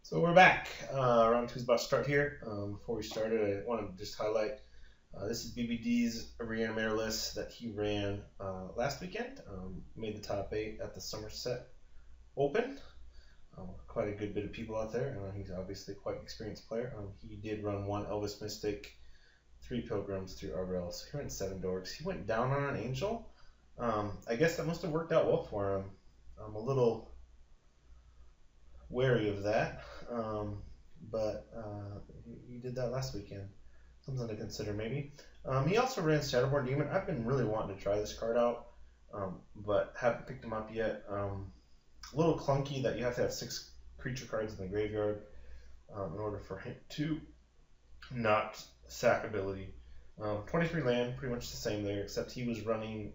So we're back. Round two's about to start here. Before we started, I want to just highlight this is BBD's Reanimator list that he ran last weekend. Made the top 8 at the Somerset Open. Quite a good bit of people out there. He's obviously quite an experienced player. He did run 1 Elvis Mystic, 3 Pilgrims, 3 Arbels. So he ran 7 Dorks. He went down on an Angel. I guess that must have worked out well for him. I'm a little wary of that, but he did that last weekend. Something to consider maybe. He also ran Shadowborn Demon. I've been really wanting to try this card out, but haven't picked him up yet. A little clunky that you have to have 6 creature cards in the graveyard in order for him to not sack ability. 23 land, pretty much the same there, except he was running,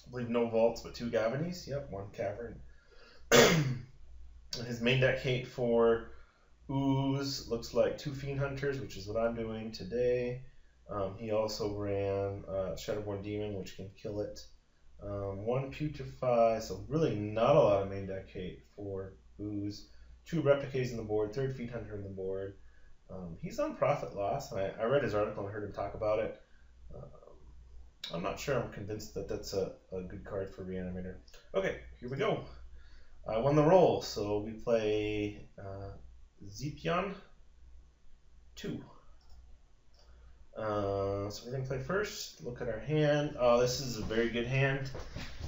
I believe, no vaults but 2 Gavinies. Yep, 1 Cavern. His main deck hate for Ooze looks like 2 Fiend Hunters, which is what I'm doing today. He also ran Shadowborn Demon, which can kill it. 1 Putrefy, so really not a lot of main deck hate for Ooze. 2 Replicates in the board, 3rd Fiend Hunter in the board. He's on Profit Loss. I read his article and heard him talk about it. I'm not sure I'm convinced that that's a good card for Reanimator. Okay, here we go. I won the roll, so we play Zepion 2. So we're going to play first. Look at our hand. Oh, this is a very good hand.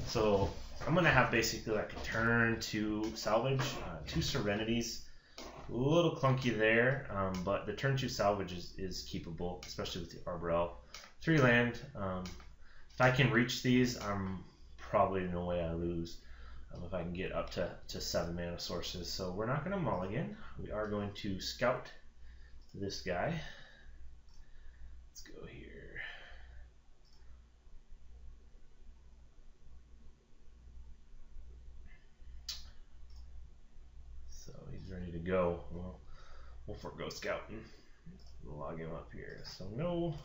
So I'm going to have basically like a turn to salvage, 2 Serenities. A little clunky there, but the turn 2 salvage is keepable, especially with the Arbor Elf. 3 land. If I can reach these, I'm probably no way I lose. If I can get up to 7 mana sources. So we're not going to mulligan. We are going to scout this guy. Let's go here. So he's ready to go. Well, we'll forego scouting. We'll log him up here. So no.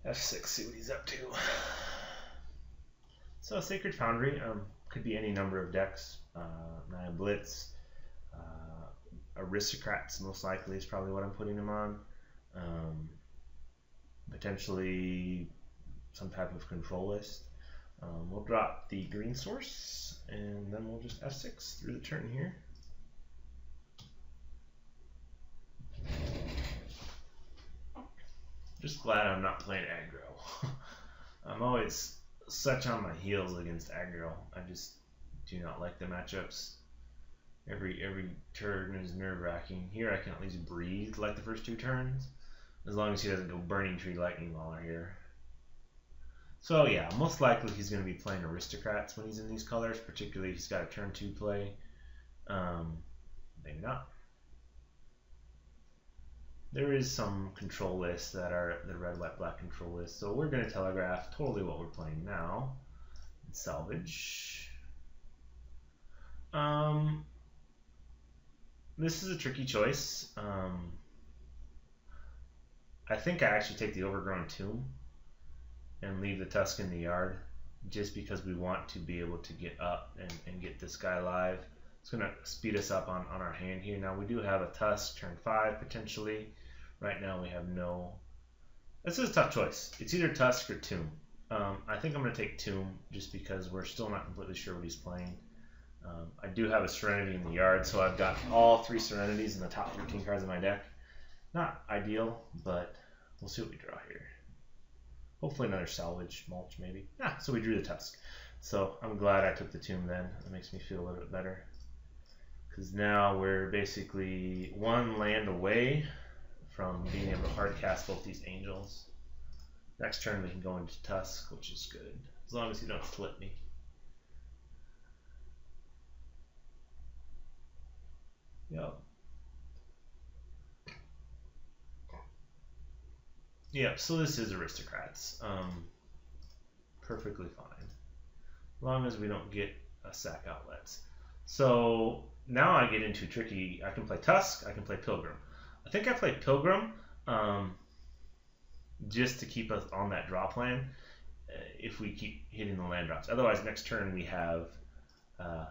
F6, see what he's up to. So Sacred Foundry could be any number of decks. Naya Blitz, Aristocrats most likely is probably what I'm putting him on. Potentially some type of control list. We'll drop the green source and then we'll just F6 through the turn here. Just glad I'm not playing aggro. I'm always such on my heels against aggro. I just do not like the matchups. Every turn is nerve-wracking. Here I can at least breathe like the first 2 turns, as long as he doesn't go Burning Tree Lightning Waller here. So yeah, most likely he's going to be playing Aristocrats when he's in these colors, particularly if he's got a turn 2 play. Maybe not. There is some control lists that are the red, white, black control list. So we're going to telegraph totally what we're playing now. Salvage. This is a tricky choice. I think I actually take the Overgrown Tomb and leave the Tusk in the yard just because we want to be able to get up and get this guy live. It's going to speed us up on our hand here. Now we do have a Tusk turn 5 potentially. Right now we have no. This is a tough choice. It's either Tusk or Tomb. I think I'm going to take Tomb just because we're still not completely sure what he's playing. I do have a Serenity in the yard, so I've got all 3 Serenities in the top 13 cards of my deck. Not ideal, but we'll see what we draw here. Hopefully another salvage mulch maybe. So we drew the Tusk. So I'm glad I took the Tomb then. That makes me feel a little bit better. Because now we're basically 1 land away from being able to hard cast both these Angels. Next turn we can go into Tusk, which is good. As long as you don't flip me. Yep, so this is Aristocrats. Perfectly fine. As long as we don't get a sack outlets. So now I get into tricky. I can play Tusk, I can play Pilgrim. I think I played Pilgrim just to keep us on that draw plan if we keep hitting the land drops. Otherwise, next turn we have uh,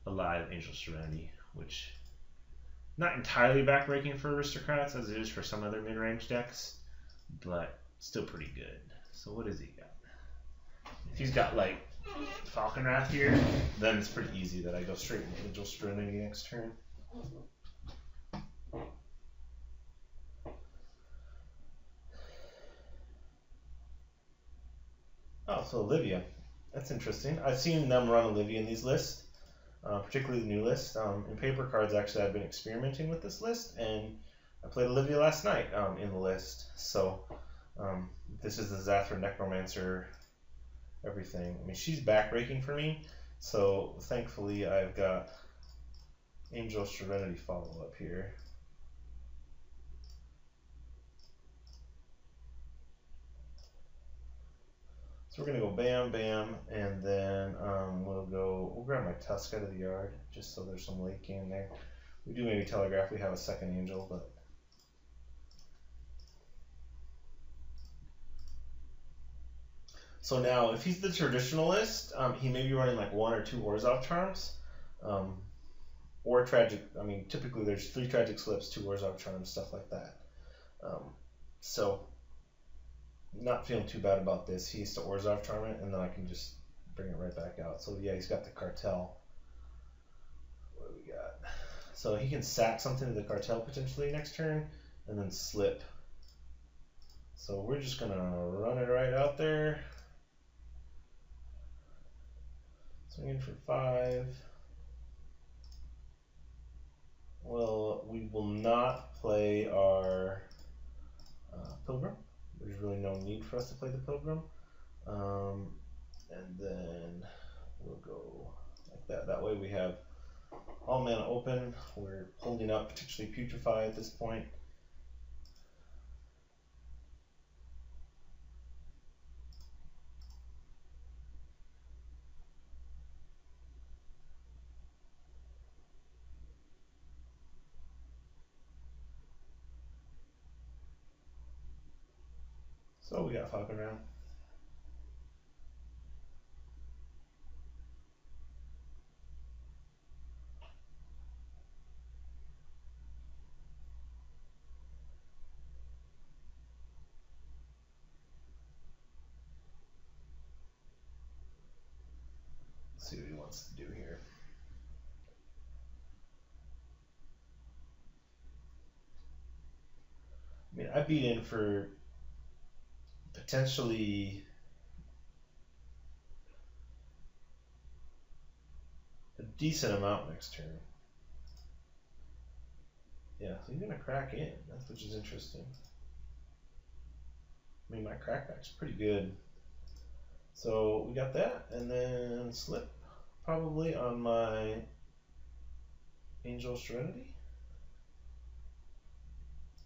a live Angel Serenity, which not entirely backbreaking for Aristocrats as it is for some other mid-range decks, but still pretty good. So what does he got? If he's got like Falcon Wrath here, then it's pretty easy that I go straight into Angel Serenity next turn. Oh, so Olivia. That's interesting. I've seen them run Olivia in these lists, particularly the new list. In paper cards, actually, I've been experimenting with this list, and I played Olivia last night in the list. So this is the Zathra Necromancer, everything. I mean, she's backbreaking for me, so thankfully I've got Angel Serenity follow-up here. So we're gonna go bam, bam, and then we'll grab my Tusk out of the yard, just so there's some late game there. We do maybe telegraph we have a second Angel, but so now if he's the traditionalist, he may be running like 1 or 2 Orzhov Charms, or tragic. I mean, typically there's 3 tragic slips, 2 Orzhov Charms, stuff like that. So not feeling too bad about this. He used to Orzhov Charm it, and then I can just bring it right back out. So yeah, he's got the Cartel. What do we got? So he can sack something to the Cartel potentially next turn, and then slip. So we're just gonna run it right out there. Swinging for 5. Well, we will not play our Pilgrim. There's really no need for us to play the Pilgrim. And then we'll go like that. That way we have all mana open. We're holding up potentially Putrefy at this point. So we got Falcon Round. Let's see what he wants to do here. I mean, I beat in for potentially a decent amount next turn. Yeah, so he's gonna crack in. That's which is interesting. I mean, my crackback's pretty good. So we got that, and then slip probably on my Angel Serenity.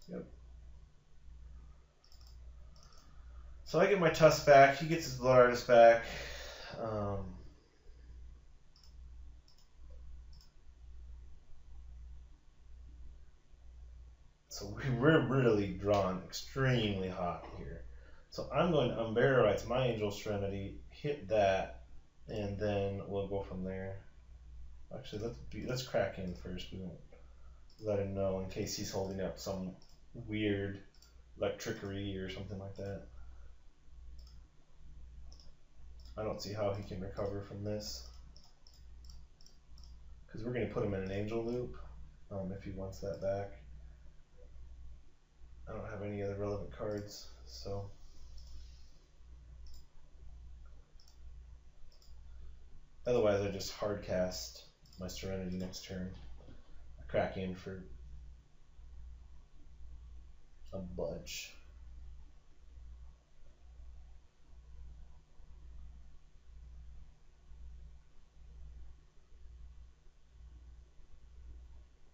Yep. So I get my Tusk back. He gets his Blood Artist back. So we're really drawn extremely hot here. So I'm going to Unbear Rites my Angel Serenity, hit that, and then we'll go from there. Actually, let's crack in first. We won't let him know in case he's holding up some weird electrickery or something like that. I don't see how he can recover from this, because we're going to put him in an Angel Loop if he wants that back. I don't have any other relevant cards, so otherwise I just hard cast my Serenity next turn. I crack in for a bunch.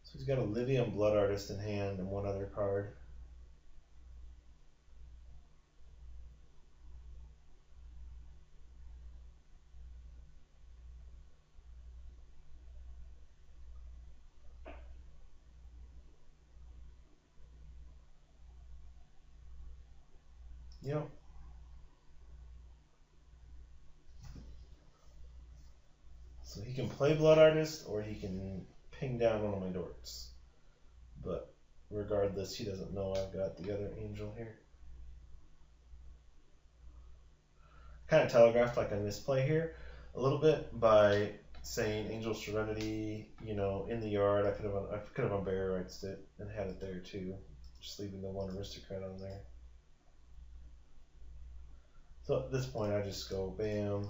So he's got Olivia and Blood Artist in hand and one other card. Yep. So he can play Blood Artist, or he can ping down one of my dorks. But regardless, he doesn't know I've got the other angel here. Kind of telegraphed like a misplay here a little bit by saying Angel Serenity, you know, in the yard. I could have unbarriched it and had it there too, just leaving the one Aristocrat on there. So at this point, I just go bam.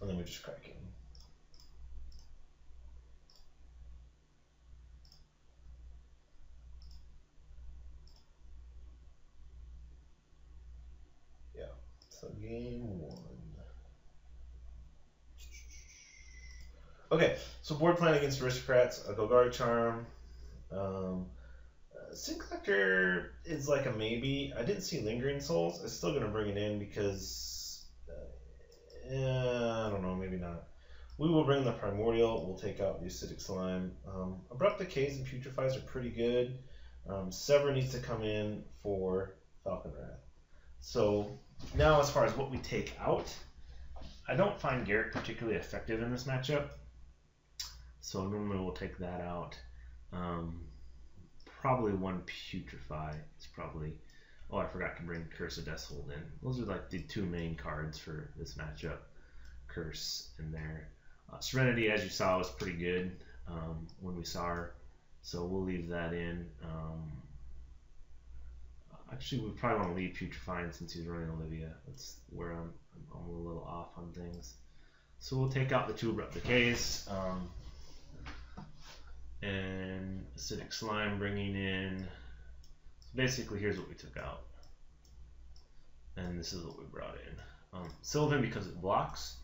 And then we just crack in. Yeah. So game one. Okay, so board plan against Aristocrats, a Golgari Charm. Sin Collector is like a maybe. I didn't see Lingering Souls. I'm still going to bring it in because, I don't know, maybe not. We will bring the Primordial. We'll take out the Acidic Slime. Abrupt Decays and Putrefies are pretty good. Sever needs to come in for Falcon Wrath. So now as far as what we take out, I don't find Garrett particularly effective in this matchup. So normally we'll take that out. Probably one Putrefy. It's probably... Oh, I forgot to bring Curse of Deathhold in. Those are like the two main cards for this matchup. Curse in there. Serenity, as you saw, was pretty good when we saw her. So we'll leave that in. Actually, we probably want to leave Putrefying since he's running Olivia. That's where I'm a little off on things. So we'll take out the two Abrupt Decays. And Acidic Slime bringing in. So basically, here's what we took out. And this is what we brought in. Sylvan, because it blocks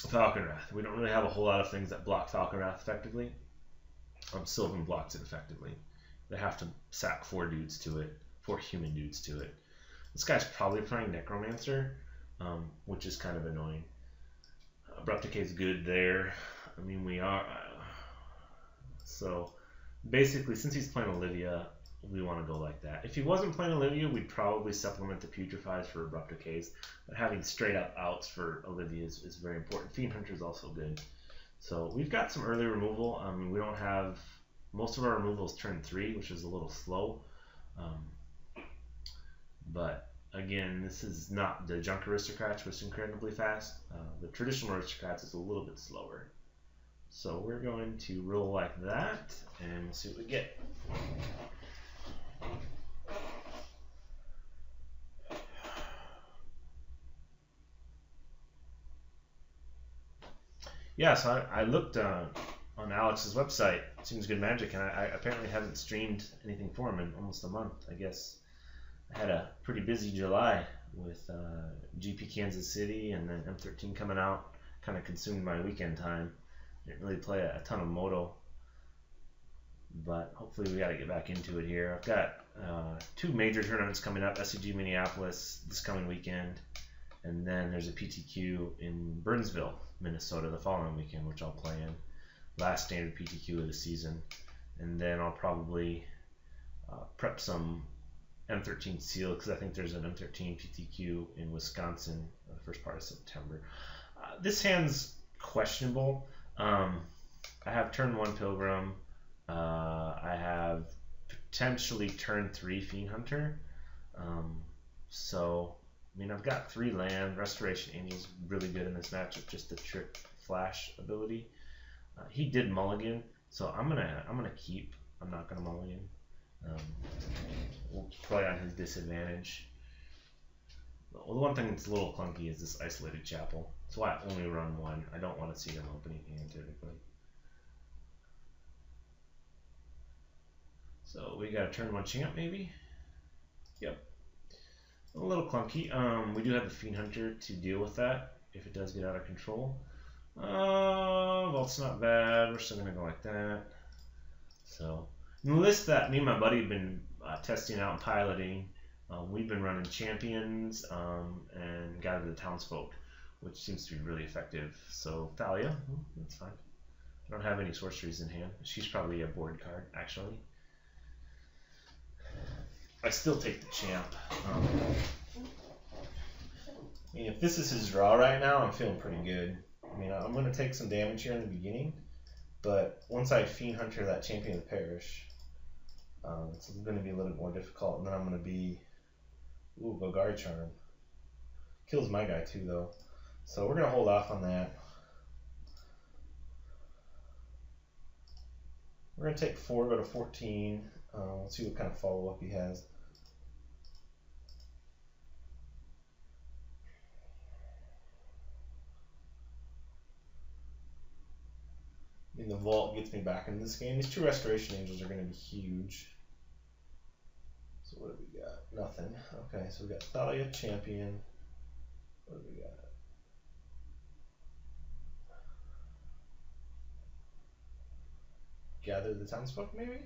Falcon Wrath. We don't really have a whole lot of things that block Falcon Wrath effectively. Sylvan blocks it effectively. They have to sack 4 dudes to it, 4 human dudes to it. This guy's probably playing Necromancer, which is kind of annoying. Abrupt Decay is good there. I mean, we are... So, basically, since he's playing Olivia, we want to go like that. If he wasn't playing Olivia, we'd probably supplement the Putrefies for Abrupt Decays. But having straight up outs for Olivia is very important. Fiend Hunter is also good. So, we've got some early removal. We don't have... Most of our removals turn 3, which is a little slow. But, again, this is not the Junk Aristocrats, which is incredibly fast. The traditional Aristocrats is a little bit slower. So we're going to roll like that, and we'll see what we get. Yeah, so I looked on Alex's website, Seems Good Magic, and I apparently haven't streamed anything for him in almost a month. I guess I had a pretty busy July with GP Kansas City and then M13 coming out, kind of consumed my weekend time. Didn't really play a ton of Moto, but hopefully we got to get back into it here. I've got 2 major tournaments coming up, SCG Minneapolis this coming weekend, and then there's a PTQ in Burnsville, Minnesota the following weekend, which I'll play in. Last standard PTQ of the season, and then I'll probably prep some M13 Seal, because I think there's an M13 PTQ in Wisconsin the first part of September. This hand's questionable. I have turn 1 Pilgrim. I have potentially turn 3 Fiend Hunter. So, I mean, I've got 3 land. Restoration Angel's really good in this matchup, just the trick flash ability. He did mulligan, so I'm gonna keep. I'm not gonna mulligan. We'll play on his disadvantage. Well, the one thing that's a little clunky is this Isolated Chapel. That's why I only run 1. I don't want to see him opening hand typically. So we got a turn 1 champ maybe? Yep. A little clunky. We do have the Fiend Hunter to deal with that if it does get out of control. Vault's not bad. We're still going to go like that. So, the list that me and my buddy have been testing out and piloting, we've been running Champions and Gather the Townsfolk. which seems to be really effective. So Thalia, that's fine. I don't have any sorceries in hand. She's probably a board card, actually. I still take the champ. I mean, if this is his draw right now, I'm feeling pretty good. I mean, I'm going to take some damage here in the beginning, but once I Fiend Hunter that Champion of the Parish, it's going to be a little bit more difficult, and then I'm going to be... Ooh, Golgari Charm. Kills my guy too, though. So we're going to hold off on that. We're going to take 4, go to 14. Let's see what kind of follow-up he has. I mean, the Vault gets me back into this game. These 2 Restoration Angels are going to be huge. So what do we got? Nothing. Okay, so we got Thalia, Champion. What do we got? Gather the Townsfolk, maybe?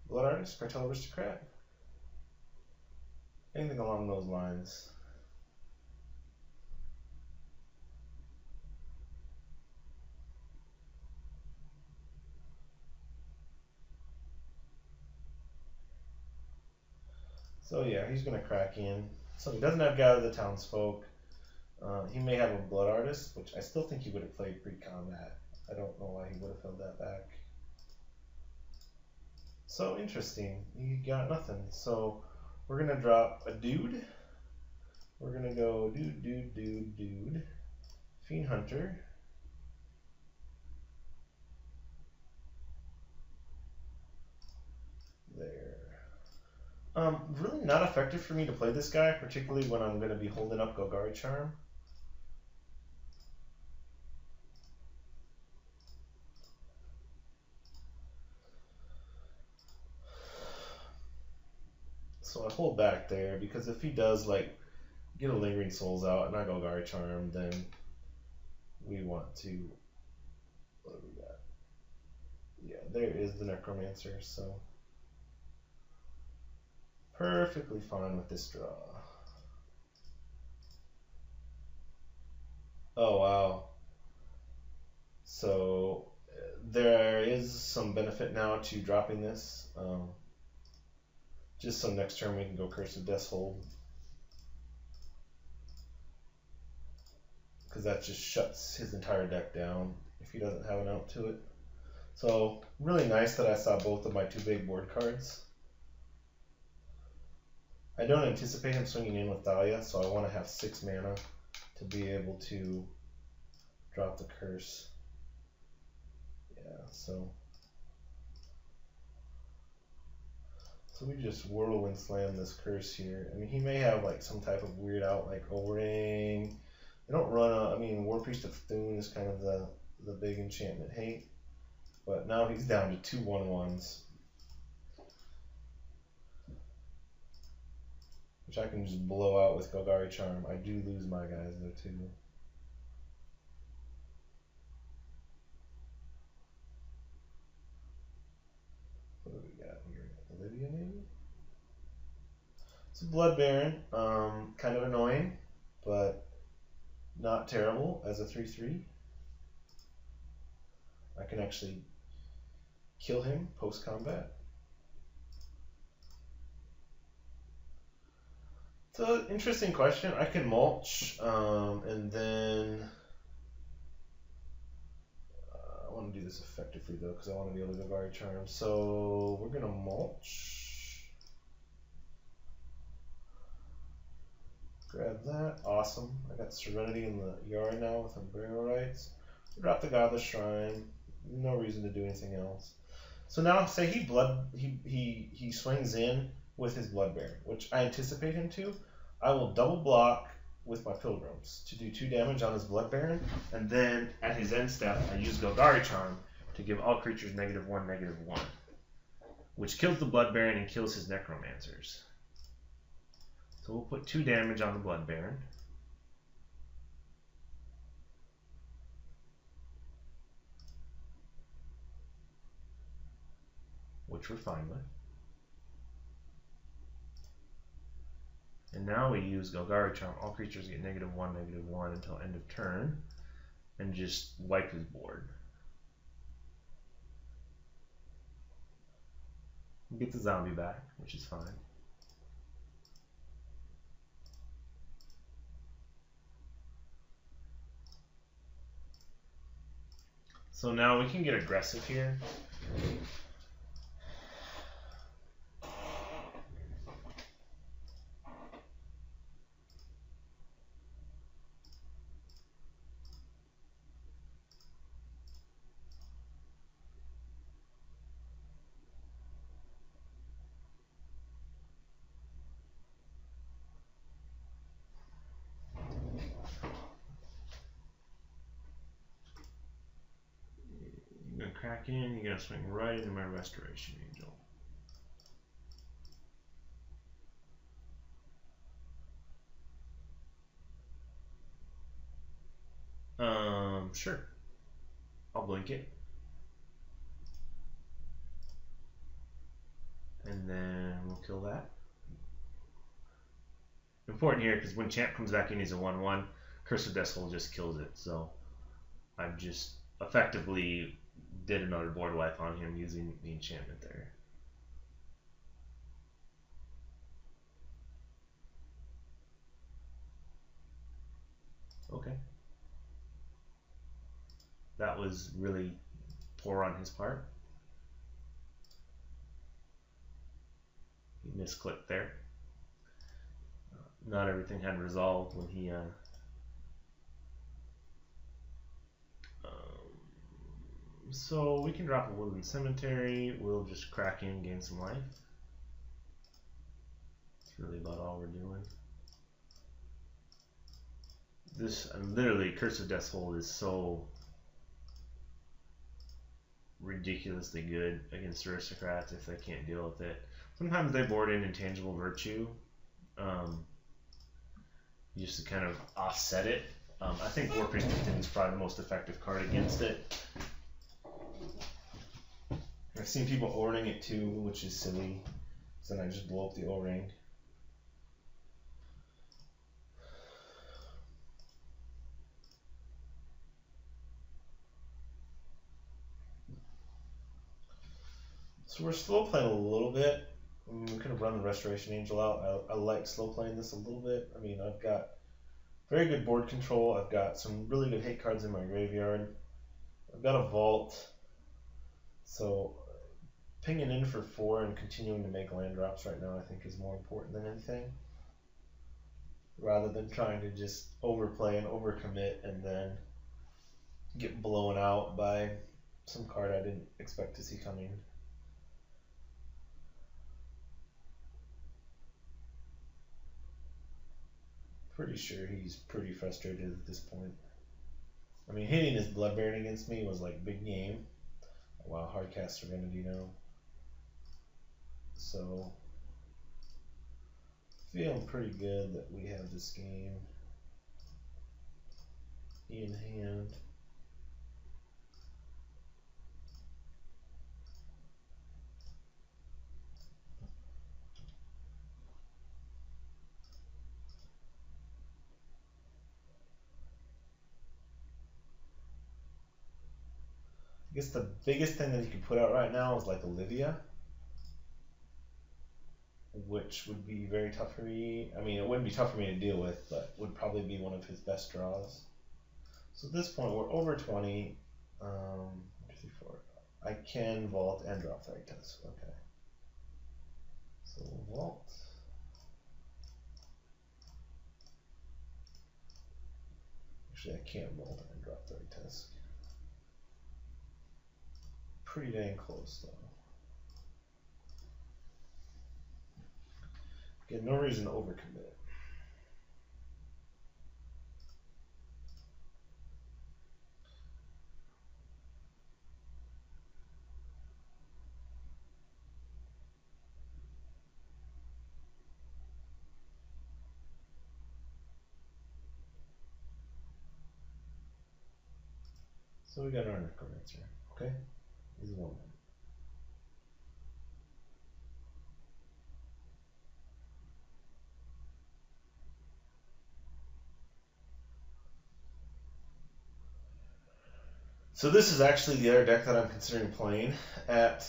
Blood Artist, Cartel Aristocrat? Anything along those lines. So yeah, he's going to crack in. So he doesn't have Gather the Townsfolk. He may have a Blood Artist, which I still think he would have played pre-combat. I don't know why he would have held that back. So interesting. He got nothing. So we're going to drop a dude. We're going to go dude. Fiend Hunter. There. Really not effective for me to play this guy, particularly when I'm going to be holding up Golgari Charm. So I hold back there, because if he does like get a Lingering Souls out and I Golgari Charm, then we want to... What do we got? Yeah, there is the Necromancer, so... Perfectly fine with this draw. Oh wow. So there is some benefit now to dropping this. Just so next turn we can go Curse of Death's Hold. Because that just shuts his entire deck down if he doesn't have an out to it. So really nice that I saw both of my 2 big board cards. I don't anticipate him swinging in with Thalia, so I want to have 6 mana to be able to drop the curse. Yeah, so we just whirlwind slam this curse here. I mean, he may have like some type of weird out like O-Ring. They don't run a, I mean, War Priest of Thune is kind of the big enchantment hate. But now he's down to 2 1/1s. Which I can just blow out with Golgari Charm. I do lose my guys though too. What do we got here? Olivia maybe? It's a Blood Baron. Kind of annoying, but not terrible as a 3/3. I can actually kill him post-combat. It's an interesting question. I can mulch, and then I want to do this effectively though, because I want to be able to Golgari Charm. So we're gonna mulch. Grab that. Awesome. I got Serenity in the yard now with Umbrella Rites. Drop the Godless Shrine. No reason to do anything else. So now, say he swings in with his Blood Baron, which I anticipate him to. I will double block with my Pilgrims to do 2 damage on his Blood Baron, and then at his end step, I use Golgari Charm to give all creatures -1/-1, which kills the Blood Baron and kills his Necromancers. So we'll put 2 damage on the Blood Baron. Which we're fine with. And now we use Golgari Charm. All creatures get -1, -1 until end of turn. And just wipe his board. Get the zombie back, which is fine. So now we can get aggressive here. You're gonna crack in, you're gonna swing right into my Restoration Angel. Sure. I'll blink it. And then we'll kill that. Important here, because when Champ comes back in, he's a 1/1. Curse of Deathful just kills it, so I've just effectively did another board wipe on him using the enchantment there. Okay. That was really poor on his part. He misclicked there. Not everything had resolved when he so we can drop a Woodland Cemetery. We'll just crack in, gain some life. That's really about all we're doing. This literally Curse of Deathful is so ridiculously good against Aristocrats if they can't deal with it. Sometimes they board in Intangible Virtue, just to kind of offset it. I think Warpriest is probably the most effective card against it. I've seen people O-ring it too, which is silly. So then I just blow up the O-ring. So we're slow playing a little bit. We could have run the Restoration Angel out. I like slow playing this a little bit. I mean, I've got very good board control. I've got some really good hate cards in my graveyard. I've got a vault. So pinging in for 4 and continuing to make land drops right now I think is more important than anything. Rather than trying to just overplay and overcommit and then get blown out by some card I didn't expect to see coming. Pretty sure he's pretty frustrated at this point. I mean, hitting his Bloodbaron against me was like big game. Wow, hardcast Serenity now. So, feeling pretty good that we have this game in hand. I guess the biggest thing that you could put out right now is like Olivia, which would be very tough for me. I mean, it wouldn't be tough for me to deal with, but would probably be one of his best draws. So at this point, we're over 20. 2, 3, 4. I can vault and drop the Rites. Okay. So we'll vault. Actually, I can't vault and drop the Rites. Pretty dang close, though. Again, no reason to overcommit. So we got our Necromancer, okay? He's 1. So this is actually the other deck that I'm considering playing at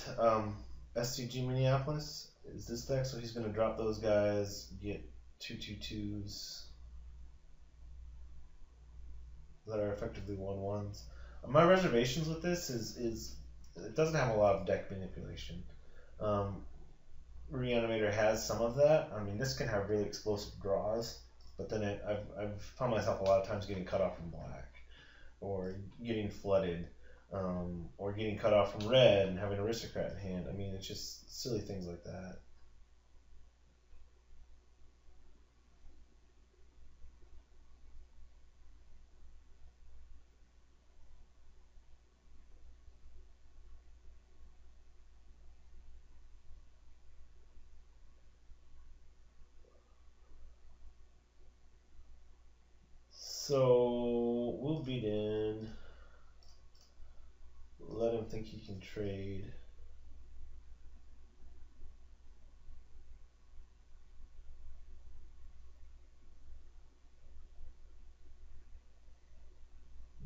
SCG Minneapolis. Is this deck? So he's going to drop those guys, get 2/2/2s that are effectively 1/1s. My reservations with this is it doesn't have a lot of deck manipulation. Reanimator has some of that. I mean, this can have really explosive draws, but then I've found myself a lot of times getting cut off from black, or getting flooded, or getting cut off from red and having Aristocrat in hand. I mean, it's just silly things like that. So we'll beat in. Let him think he can trade.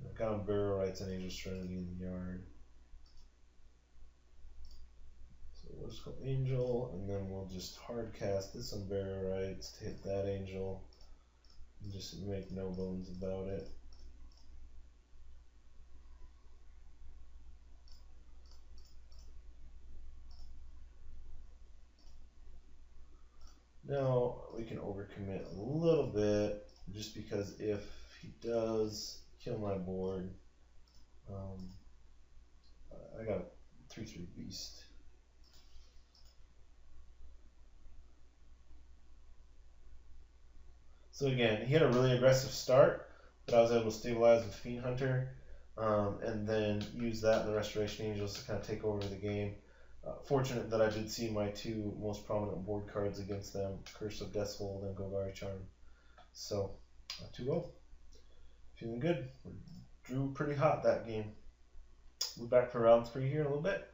I've got him Burial Rites and Angel Serenity in the yard. So we'll just go Angel, and then we'll just hard cast this on Burial Rites to hit that Angel, and just make no bones about it. Now we can overcommit a little bit, just because if he does kill my board, I got a 3/3 beast. So again, he had a really aggressive start, but I was able to stabilize with Fiend Hunter, and then use that and the Restoration Angels to kind of take over the game. Fortunate that I did see my two most prominent board cards against them, Curse of Death's Hold and Golgari Charm. So, 2-0. Feeling good. We drew pretty hot that game. We're back for round 3 here in a little bit.